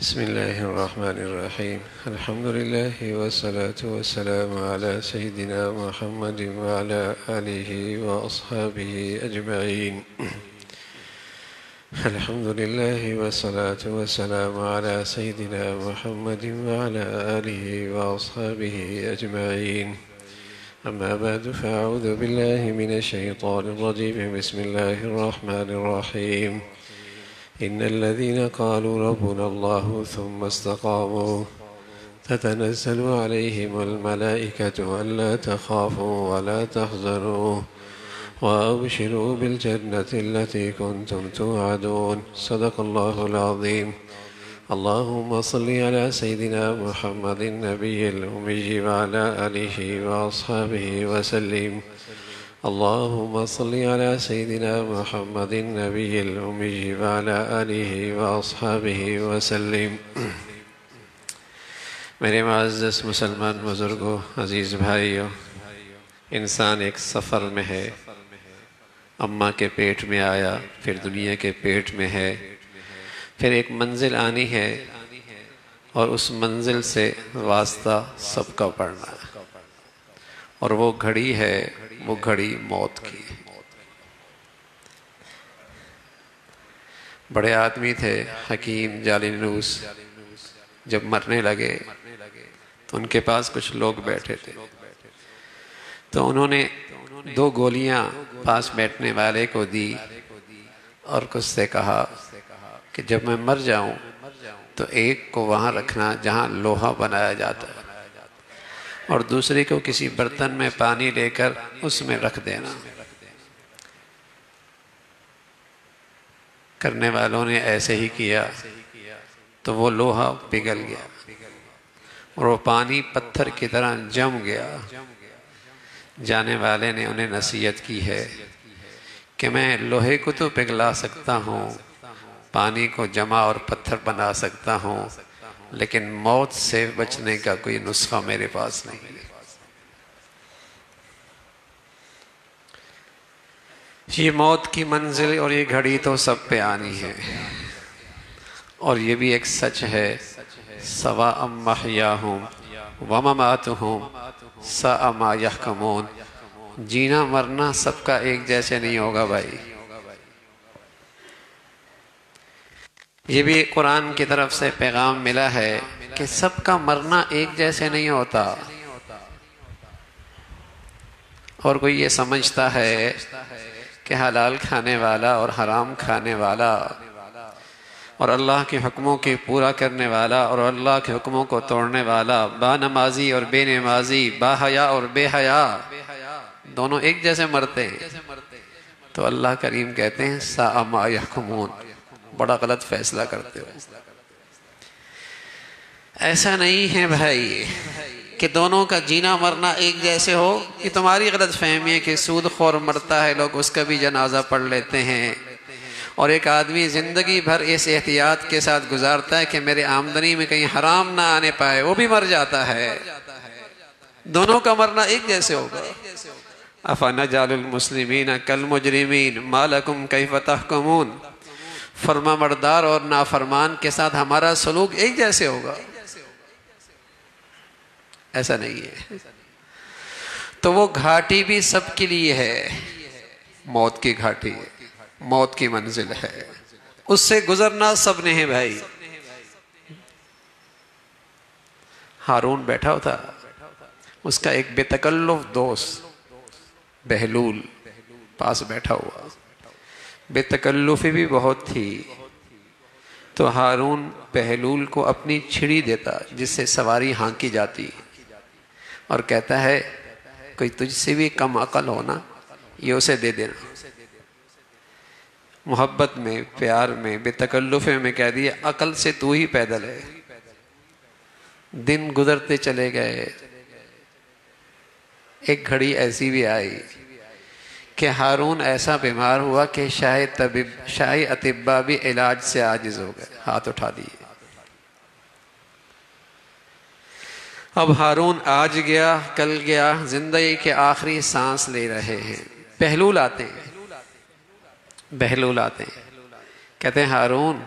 بسم الله الرحمن الرحيم. الحمد لله والصلاة والسلام على سيدنا محمد وعلى آله وأصحابه أجمعين. الحمد لله والصلاة والسلام على سيدنا محمد وعلى آله وأصحابه أجمعين. أما بعد فأعوذ بالله من الشيطان الرجيم. بسم الله الرحمن الرحيم. إن الذين قالوا ربنا الله ثم استقاموا تتنزل عليهم الملائكة ألا تخافوا ولا تحزنوا وأبشروا بالجنة التي كنتم توعدون. صدق الله العظيم. اللهم صل على سيدنا محمد النبي الأمي وعلى آله وأصحابه وسلم. اللهم صل على سيدنا محمد النبي الأمي وعلى آله وأصحابه وسلم. میرے معزز مسلمان بزرگوں، عزیز بھائیوں، انسان ایک سفر میں ہے. اماں کے پیٹ میں آیا، پھر دنیا کے پیٹ میں ہے، پھر ایک منزل آنی ہے اور اس منزل سے واسطہ سب کا پڑنا ہے. اور وہ گھڑی ہے، وہ گھڑی موت کی. بڑے آدمی تھے حکیم جالینوس. جب مرنے لگے تو ان کے پاس کچھ لوگ بیٹھے تھے، تو انہوں نے 2 گولیاں پاس بیٹھنے والے کو دی اور کچھ سے کہا کہ جب میں مر جاؤں تو ایک کو وہاں رکھنا جہاں لوہا بنایا جاتا ہے، اور دوسرے کو کسی برتن میں پانی لے کر اس میں رکھ دینا. کرنے والوں نے ایسے ہی کیا تو وہ لوہا پگھل گیا اور وہ پانی پتھر کی طرح جم گیا. جانے والے نے انہیں نصیحت کی ہے کہ میں لوہے کو تو پگھلا سکتا ہوں، پانی کو جمع اور پتھر بنا سکتا ہوں، لیکن موت سے بچنے کا کوئی نسخہ میرے پاس نہیں ہے. یہ موت کی منزل اور یہ گھڑی تو سب پہ آنی ہے. اور یہ بھی ایک سچ ہے، سواء محیاہم ومماتہم ساء ما یحکمون. جینا مرنا سب کا ایک جیسے نہیں ہوگا بھائی. یہ بھی قرآن کی طرف سے پیغام ملا ہے کہ سب کا مرنا ایک جیسے نہیں ہوتا. اور کوئی یہ سمجھتا ہے کہ حلال کھانے والا اور حرام کھانے والا اور اللہ کے حکموں کے پورا کرنے والا اور اللہ کے حکموں کو توڑنے والا، با نمازی اور بے نمازی، با حیا اور بے حیا، دونوں ایک جیسے مرتے ہیں. تو اللہ کریم کہتے ہیں ساء ما یحکمون، بڑا غلط فیصلہ کرتے ہو. ایسا نہیں ہے بھائی کہ دونوں کا جینا مرنا ایک جیسے ہو. یہ تمہاری غلط فہمی ہے کہ سود خور مرتا ہے، لوگ اس کا بھی جنازہ پڑھ لیتے ہیں، اور ایک آدمی زندگی بھر اس احتیاط کے ساتھ گزارتا ہے کہ میرے آمدنی میں کہیں حرام نہ آنے پائے، وہ بھی مر جاتا ہے. دونوں کا مرنا ایک جیسے ہوگا. افنجعل المسلمین کالمجرمین ما لکم کیف تحکمون. فرما بردار اور نافرمان کے ساتھ ہمارا سلوک ایک جیسے ہوگا؟ ایسا نہیں ہے. تو وہ گھاٹی بھی سب کے لیے ہے، موت کی گھاٹی، موت کی منزل ہے، اس سے گزرنا سب نے ہے بھائی. ہارون بیٹھا تھا، اس کا ایک بے تکلف دوست بہلول پاس بیٹھا ہوا. بے تکلفی بھی بہت تھی. تو ہارون بہلول کو اپنی چھڑی دیتا جس سے سواری ہانکی جاتی، اور کہتا ہے کوئی تجھ سے بھی کم عقل ہونا، یہ اسے دے دینا. محبت میں، پیار میں، بے تکلفے میں کہہ دیا عقل سے تو ہی پیدل ہے. دن گزرتے چلے گئے. ایک گھڑی ایسی بھی آئی کہ ہارون ایسا بیمار ہوا کہ شاہی اطباء بھی علاج سے عاجز ہو گئے، ہاتھ اٹھا دیے. اب ہارون آج گیا کل گیا، زندگی کے آخری سانس لے رہے ہیں. بہلول آتے ہیں، کہتے ہیں ہارون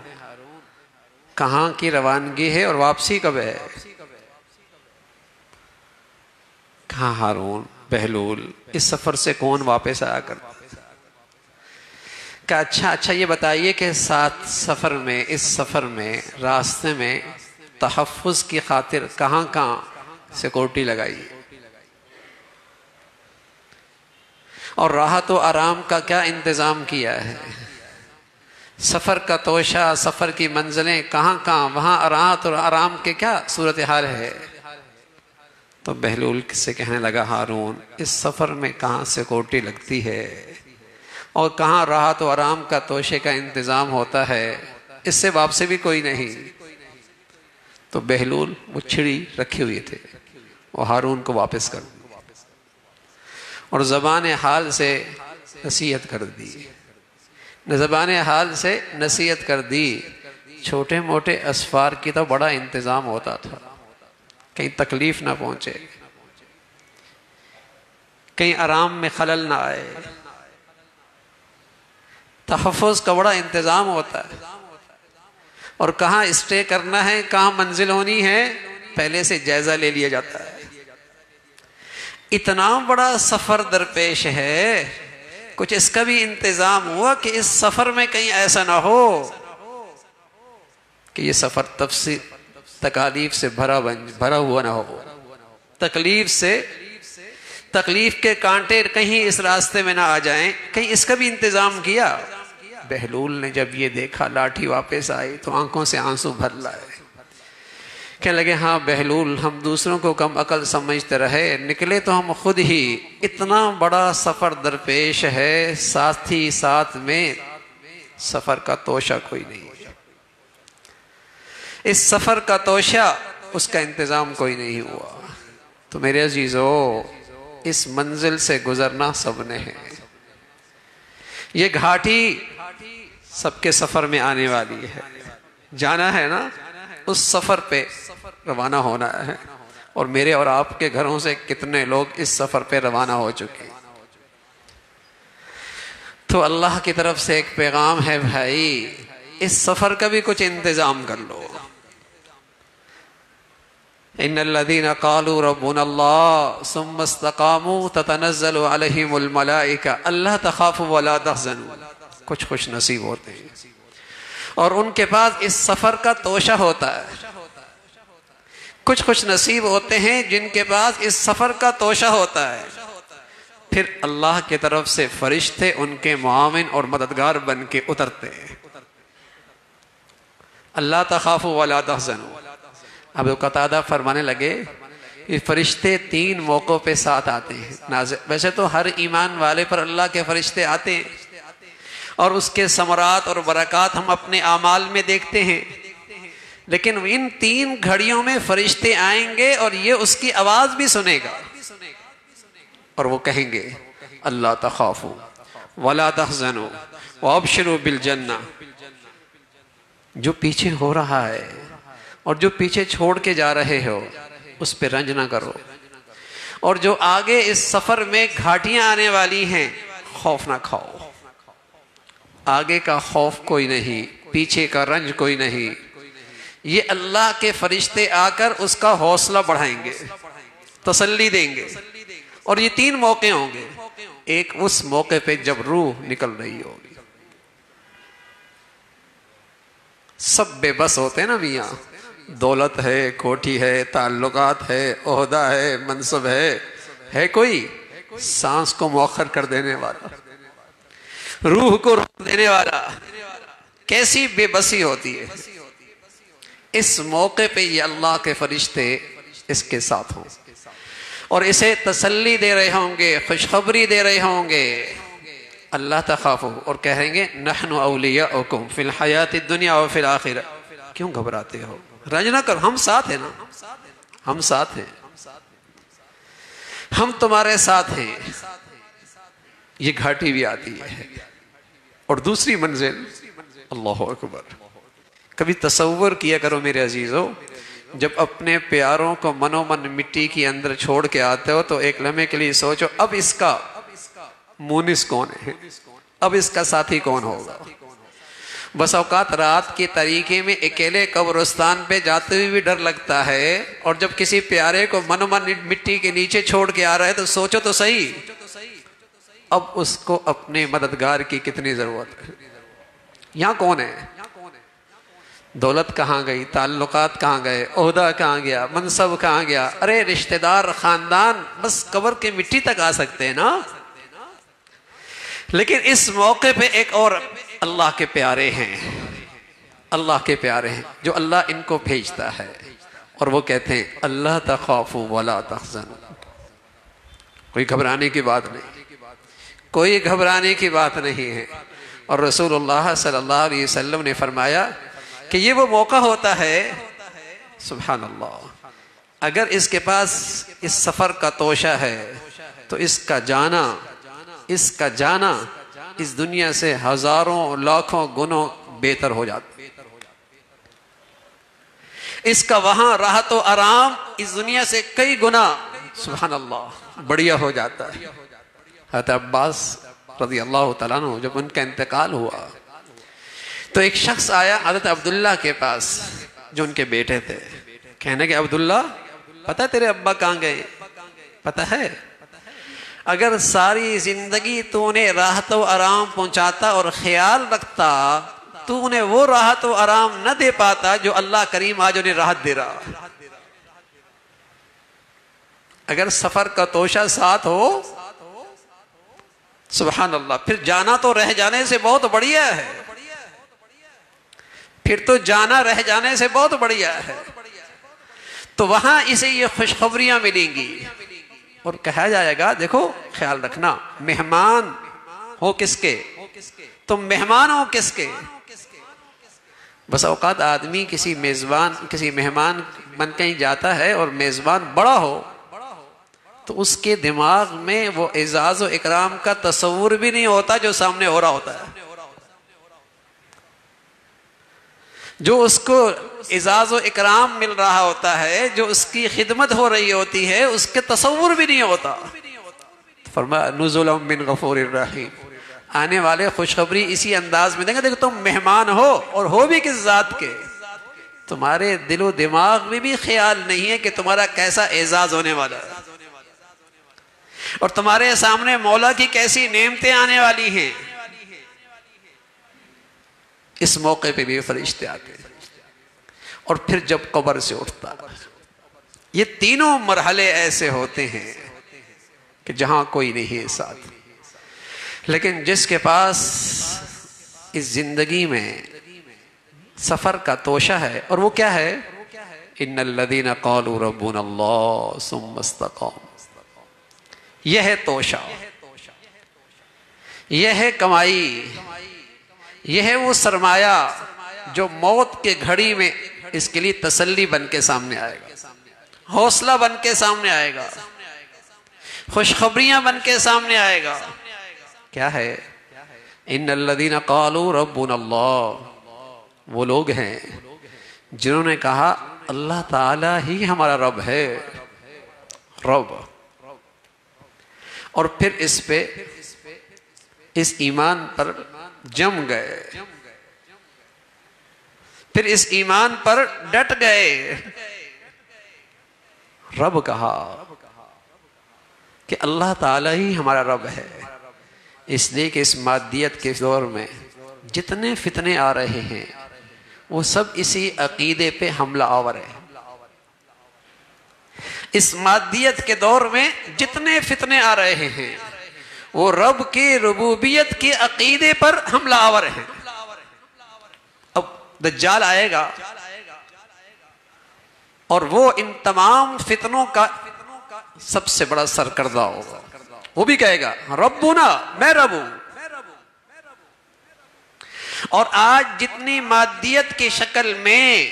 کہاں کی روانگی ہے اور واپسی کب ہے؟ کہاں ہارون، بہلول، اس سفر سے کون واپس آیا کرتا؟ کہ اچھا یہ بتائیے کہ ساتھ سفر میں، اس سفر میں، راستے میں تحفظ کی خاطر کہاں سیکورٹی لگائی، اور راحت و آرام کا کیا انتظام کیا ہے؟ سفر کا توشہ، سفر کی منزلیں کہاں وہاں راحت اور آرام کے کیا صورتحال ہے؟ تو بہلول سے کہنے لگا، ہارون، اس سفر میں کہاں سیکورٹی لگتی ہے اور کہاں راحت و آرام کا توشے کا انتظام ہوتا ہے؟ اس سے واپسی بھی کوئی نہیں۔ تو بہلول وہ چھڑی رکھے ہوئے تھے، وہ ہارون کو واپس کر دی اور زبان حال سے نصیحت کر دی، زبان حال سے نصیحت کر دی۔ چھوٹے موٹے اسفار کی تو بڑا انتظام ہوتا تھا، کہیں تکلیف نہ پہنچے، کہیں آرام میں خلل نہ آئے، تحفظ کا بڑا انتظام ہوتا ہے، اور کہاں اسٹے کرنا ہے، کہاں منزل ہونی ہے، پہلے سے جائزہ لے لیا جاتا ہے۔ اتنا بڑا سفر درپیش ہے، کچھ اس کا بھی انتظام ہوا کہ اس سفر میں کہیں ایسا نہ ہو کہ یہ سفر تکالیف سے بھرا ہوا نہ ہو، تکلیف کے کانٹے کہیں اس راستے میں نہ آ جائیں، کہیں اس کا بھی انتظام کیا۔ بہلول نے جب یہ دیکھا لاٹھی واپس آئی تو آنکھوں سے آنسو بھر لائے، کہنے لگے، ہاں بہلول، ہم دوسروں کو کم عقل سمجھتے رہے، نکلے تو ہم خود ہی، اتنا بڑا سفر درپیش ہے، ساتھی ساتھ میں سفر کا توشہ کوئی نہیں ہے، اس سفر کا توشہ، اس کا انتظام کوئی نہیں ہوا۔ تو میرے عزیزو، اس منزل سے گزرنا سب نے ہے، یہ گھاٹی سب کے سفر میں آنے والی ہے، جانا ہے نا، اس سفر پہ روانہ ہونا ہے، اور میرے اور آپ کے گھروں سے کتنے لوگ اس سفر پہ روانہ ہو چکے۔ تو اللہ کی طرف سے ایک پیغام ہے، بھائی اس سفر کا بھی کچھ انتظام کر لو۔ ان الذين قالوا ربنا الله ثم استقاموا تتنزل عليهم الملائكة الا تخافوا ولا تحزنوا، کچھ خوش نصیب ہوتے ہیں اور ان کے پاس اس سفر کا توشہ ہوتا ہے، کچھ خوش نصیب ہوتے ہیں جن کے پاس اس سفر کا توشہ ہوتا ہے، پھر اللہ کی طرف سے فرشتے ان کے معاون اور مددگار بن کے اترتے ہیں۔ اللہ تخافوا ولا تحزنوا۔ اب قتادہ فرمانے لگے، یہ فرشتے 3 موقعوں پہ ساتھ آتے ہیں، ویسے تو ہر ایمان والے پر اللہ کے فرشتے آتے ہیں اور اس کے ثمرات اور برکات ہم اپنے اعمال میں دیکھتے ہیں، لیکن ان 3 گھڑیوں میں فرشتے آئیں گے اور یہ اس کی آواز بھی سنے گا اور وہ کہیں گے، اللہ تخافوا ولا تحزنوا وابشروا بالجنہ۔ جو پیچھے ہو رہا ہے اور جو پیچھے چھوڑ کے جا رہے ہو اس پہ رنج نہ کرو، اور جو آگے اس سفر میں گھاٹیاں آنے والی ہیں خوف نہ کھاؤ، آگے کا خوف کوئی نہیں، پیچھے کا رنج کوئی نہیں، یہ اللہ کے فرشتے آ کر اس کا حوصلہ بڑھائیں گے، تسلی دیں گے، اور یہ 3 موقع ہوں گے۔ ایک اس موقع پہ جب روح نکل رہی ہوگی، سب بے بس ہوتے ہیں نا میاں، دولت ہے، کوٹھی ہے، تعلقات ہے، عہدہ ہے، منصب ہے کوئی سانس کو مؤخر کر دینے والا، روح کو روک دینے والا، کیسی بے بسی ہوتی ہے۔ اس موقع پہ یہ اللہ کے فرشتے اس کے ساتھ ہوں اور اسے تسلی دے رہے ہوں گے، خوشخبری دے رہے ہوں گے، اللہ تخافوا، اور کہیں گے نحن اولیاؤکم فی الحیات الدنیا وفی الآخرہ۔ کیوں گھبراتے ہو، رنج نہ کرو، ہم ساتھ ہیں نا، ہم ساتھ ہیں، ہم تمہارے ساتھ ہیں۔ یہ گھاٹی بھی آتی ہے، اور دوسری منزل، اللہ اکبر، کبھی تصور کیا کرو میرے عزیزو، جب اپنے پیاروں کو من و من مٹی کے اندر چھوڑ کے آتے ہو تو ایک لمحے کے لیے سوچو، اب اس کا مونس کون ہے، اب اس کا ساتھی کون ہوگا۔ بس اوقات رات کے طریقے میں اکیلے قبرستان پہ جاتے ہوئے بھی ڈر لگتا ہے، اور جب کسی پیارے کو من من مٹی کے نیچے چھوڑ کے آ رہا ہے تو سوچو تو صحیح، اب اس کو اپنے مددگار کی کتنی ضرورت ہے۔ یہاں کون ہے؟ دولت کہاں گئی، تعلقات کہاں گئے، عہدہ کہاں گیا، منصب کہاں گیا؟ ارے رشتہ دار، خاندان بس قبر کے مٹی تک آ سکتے ہیں نا۔ لیکن اس موقع پہ ایک اور اللہ کے پیارے ہیں، اللہ کے پیارے ہیں جو اللہ ان کو بھیجتا ہے، اور وہ کہتے ہیں اللہ تخافوا ولا تحزنوا۔ کوئی گھبرانے کی بات نہیں، کوئی گھبرانے کی بات نہیں ہے۔ اور رسول اللہ صلی اللہ علیہ وسلم نے فرمایا کہ یہ وہ موقع ہوتا ہے، سبحان اللہ، اگر اس کے پاس اس سفر کا توشہ ہے تو اس کا جانا اس دنیا سے ہزاروں لاکھوں گنوں بہتر ہو جاتا، اس کا وہاں راحت و آرام اس دنیا سے کئی گنا، سبحان اللہ، بڑھیا ہو جاتا ہے۔ حضرت عباس رضی اللہ تعالیٰ عنہ جب ان کا انتقال ہوا تو ایک شخص آیا حضرت عبداللہ کے پاس جو ان کے بیٹے تھے، کہنے کہ عبداللہ پتہ ہے تیرے ابا کہاں گئے؟ پتہ ہے؟ اگر ساری زندگی تو انہیں راحت و آرام پہنچاتا اور خیال رکھتا تو انہیں وہ راحت و آرام نہ دے پاتا جو اللہ کریم آج انہیں راحت دے رہا۔ اگر سفر کا توشہ ساتھ ہو، سبحان اللہ، پھر جانا تو رہ جانے سے بہت بڑھیا ہے، پھر تو جانا رہ جانے سے بہت بڑھیا ہے۔ تو وہاں اسے یہ خوشخبریاں ملیں گی اور کہا جائے گا دیکھو خیال رکھنا، مہمان ہو کس کے، تم مہمان ہو کس کے۔ بس اوقات آدمی کسی مہمان بن کہیں جاتا ہے اور میزبان بڑا ہو تو اس کے دماغ میں وہ اعزاز و اکرام کا تصور بھی نہیں ہوتا جو سامنے ہو رہا ہوتا ہے۔ جو اس کو اعزاز و اکرام مل رہا ہوتا ہے، جو اس کی خدمت ہو رہی ہوتی ہے، اس کے تصور بھی نہیں ہوتا۔ فرمایا نزلا من غفور الرحیم، آنے والے خوشخبری اسی انداز میں دیں گے، دیکھو تم مہمان ہو، اور ہو بھی کس ذات کے، تمہارے دل و دماغ میں بھی خیال نہیں ہے کہ تمہارا کیسا اعزاز ہونے والا ہے، اور تمہارے سامنے مولا کی کیسی نعمتیں آنے والی ہیں۔ اس موقع پہ بھی فرشتے آتے ہیں، اور پھر جب قبر سے اٹھتا، یہ تینوں مرحلے ایسے ہوتے ہیں کہ جہاں کوئی نہیں ہے ساتھ، لیکن جس کے پاس اس زندگی میں سفر کا توشہ ہے، اور وہ کیا ہے؟ ان الذین قالوا ربنا اللہ ثم استقاموا، یہ ہے توشہ، یہ ہے کمائی، یہ ہے وہ سرمایہ جو موت کے گھڑی میں اس کے لیے تسلی بن کے سامنے آئے گا، حوصلہ بن کے سامنے آئے گا، خوشخبریاں بن کے سامنے آئے گا۔ کیا ہے؟ ان الذین قالوا ربنا اللہ، وہ لوگ ہیں جنہوں نے کہا اللہ تعالی ہی ہمارا رب ہے، رب، اور پھر اس پہ اس ایمان پر جم گئے، پھر اس ایمان پر ڈٹ گئے۔ رب کہا کہ اللہ تعالی ہی ہمارا رب ہے، اس لیے کہ اس مادیت کے دور میں جتنے فتنے آ رہے ہیں وہ سب اسی عقیدے پہ حملہ آور ہے۔ اس مادیت کے دور میں جتنے فتنے آ رہے ہیں وہ رب کی ربوبیت کے عقیدے پر حملہ آور ہیں۔ اب دجال آئے گا اور وہ ان تمام فتنوں کا سب سے بڑا سرکردہ ہوگا، وہ بھی کہے گا ربنا، میں رب ہوں۔ اور آج جتنی مادیت کی شکل میں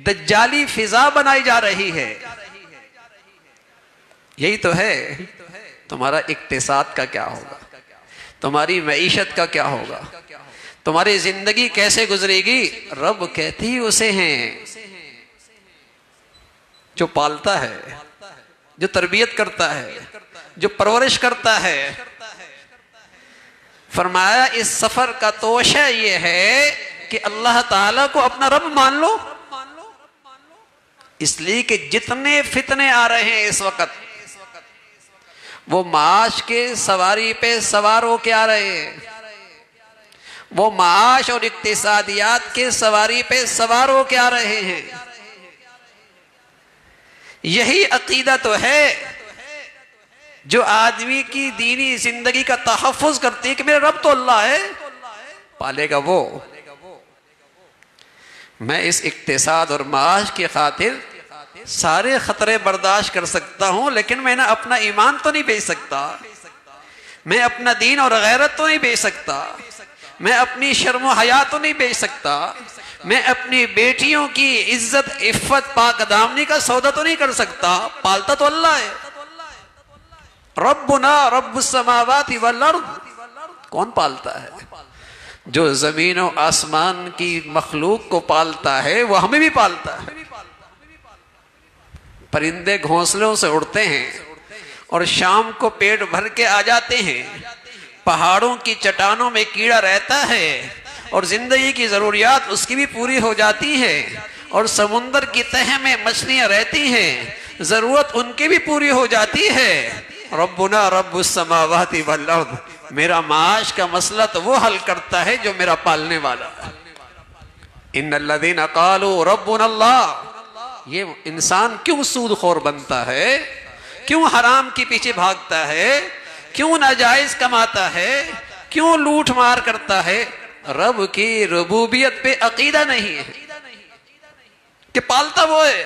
دجالی فضا بنائی جا رہی ہے، یہی تو ہے تمہارا اقتصاد کا کیا ہوگا، تمہاری معیشت کا کیا ہوگا، تمہاری زندگی کیسے گزرے گی۔ رب کہتی اسے ہیں جو پالتا ہے، جو تربیت کرتا ہے، جو پرورش کرتا ہے۔ فرمایا اس سفر کا توشہ یہ ہے کہ اللہ تعالیٰ کو اپنا رب مان لو، اس لیے کہ جتنے فتنے آ رہے ہیں اس وقت وہ معاش کے سواری پہ سوار ہو کے آ رہے ہیں، وہ معاش اور اقتصادیات کے سواری پہ سوار ہو کے آ رہے ہیں۔ یہی عقیدہ تو ہے جو آدمی کی دینی زندگی کا تحفظ کرتی ہے کہ میرا رب تو اللہ ہے، پالے گا وہ۔ میں اس اقتصاد اور معاش کی خاطر سارے خطرے برداشت کر سکتا ہوں، لیکن میں نے اپنا ایمان تو نہیں بیچ سکتا، میں اپنا دین اور غیرت تو نہیں بیچ سکتا، میں اپنی شرم و حیا تو نہیں بیچ سکتا، میں اپنی بیٹیوں کی عزت عفت پاک دامنی کا سودا تو نہیں کر سکتا، پالتا تو اللہ ہے۔ ربنا رب السماوات والارض، کون پالتا ہے؟ جو زمین و آسمان کی مخلوق کو پالتا ہے وہ ہمیں بھی پالتا ہے۔ پرندے گھونسلوں سے اڑتے ہیں اور شام کو پیٹ بھر کے آ جاتے ہیں، پہاڑوں کی چٹانوں میں کیڑا رہتا ہے اور زندگی کی ضروریات اس کی بھی پوری ہو جاتی ہے، اور سمندر کی تہہ میں مچھلیاں رہتی ہیں، ضرورت ان کی بھی پوری ہو جاتی ہے۔ ربنا رب السماوات والارض، میرا معاش کا مسئلہ تو وہ حل کرتا ہے جو میرا پالنے والا ہے۔ ان الذین قالوا ربنا اللہ، یہ انسان کیوں سود خور بنتا ہے، کیوں حرام کے پیچھے بھاگتا ہے، کیوں ناجائز کماتا ہے، کیوں لوٹ مار کرتا ہے؟ رب کی ربوبیت پہ عقیدہ نہیں ہے کہ پالتا وہ ہے۔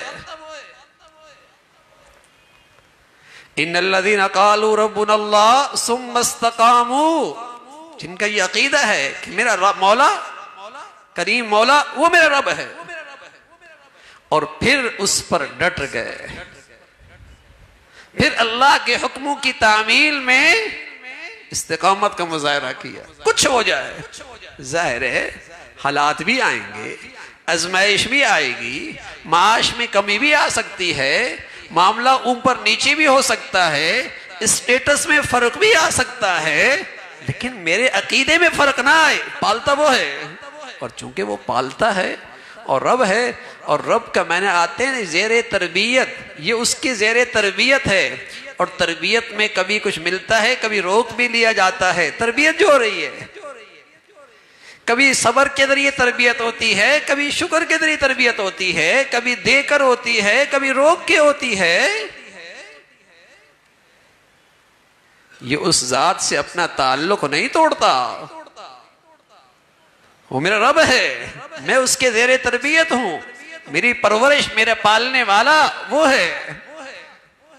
ان الذین قالوا ربنا اللہ ثم استقاموا، جن کا یہ عقیدہ ہے کہ میرا رب مولا کریم مولا وہ میرا رب ہے، اور پھر اس پر ڈٹ گئے، پھر اللہ کے حکموں کی تعمیل میں استقامت کا مظاہرہ کیا۔ کچھ ہو جائے، ظاہر ہے حالات بھی آئیں گے، آزمائش بھی آئے گی، معاش میں کمی بھی آ سکتی ہے، معاملہ اوپر نیچے بھی ہو سکتا ہے، اسٹیٹس میں فرق بھی آ سکتا ہے، لیکن میرے عقیدے میں فرق نہ آئے، پالتا وہ ہے۔ اور چونکہ وہ پالتا ہے اور رب ہے، اور رب کا میں نے آتے ہیں زیر تربیت، یہ اس کی زیر تربیت ہے، اور تربیت میں کبھی کچھ ملتا ہے، کبھی روک بھی لیا جاتا ہے۔ تربیت جو ہو رہی ہے، کبھی صبر کے ذریعے تربیت ہوتی ہے، کبھی شکر کے ذریعے تربیت ہوتی ہے، کبھی دے کر ہوتی ہے، کبھی روک کے ہوتی ہے۔ یہ اس ذات سے اپنا تعلق نہیں توڑتا، وہ میرا رب ہے، میں اس کے زیر تربیت ہوں، میری پرورش میرا پالنے والا وہ ہے۔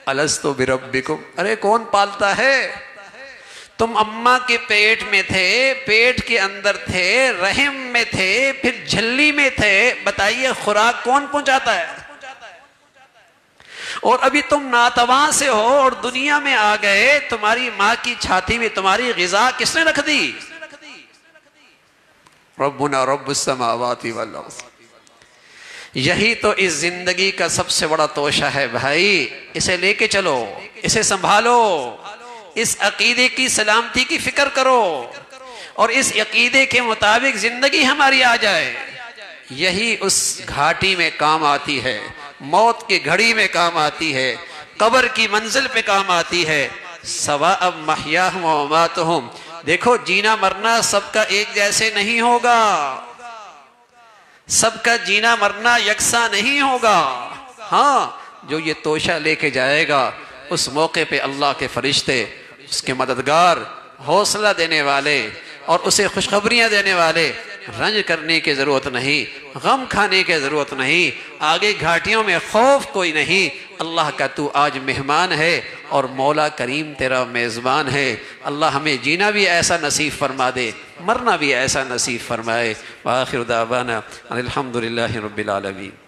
الستو بربکم، ارے کون پالتا ہے؟ تم اماں کے پیٹ میں تھے، پیٹ کے اندر تھے، رحم میں تھے، پھر جھلی میں تھے، بتائیے خوراک کون پہنچاتا ہے؟ اور ابھی تم ناتواں سے ہو اور دنیا میں آ گئے، تمہاری ماں کی چھاتی میں تمہاری غذا کس نے رکھ دی؟ ربنا رب السماوات والارض۔ یہی تو اس زندگی کا سب سے بڑا توشہ ہے بھائی، اسے لے کے چلو، اسے سنبھالو، اس عقیدے کی سلامتی کی فکر کرو، اور اس عقیدے کے مطابق زندگی ہماری آ جائے۔ یہی اس گھاٹی میں کام آتی ہے، موت کی گھڑی میں کام آتی ہے، قبر کی منزل پہ کام آتی ہے۔ سواء محیاہم و مماتہم، دیکھو جینا مرنا سب کا ایک جیسے نہیں ہوگا، سب کا جینا مرنا یکساں نہیں ہوگا۔ ہاں، جو یہ توشہ لے کے جائے گا اس موقع پہ اللہ کے فرشتے، اس کے مددگار، حوصلہ دینے والے اور اسے خوشخبریاں دینے والے، رنج کرنے کی ضرورت نہیں، غم کھانے کی ضرورت نہیں، آگے گھاٹیوں میں خوف کوئی نہیں۔ اللہ کا تو آج مہمان ہے اور مولا کریم تیرا میزبان ہے۔ اللہ ہمیں جینا بھی ایسا نصیب فرما دے، مرنا بھی ایسا نصیب فرمائے۔ وآخر دعوانا الحمدللہ رب العالمین۔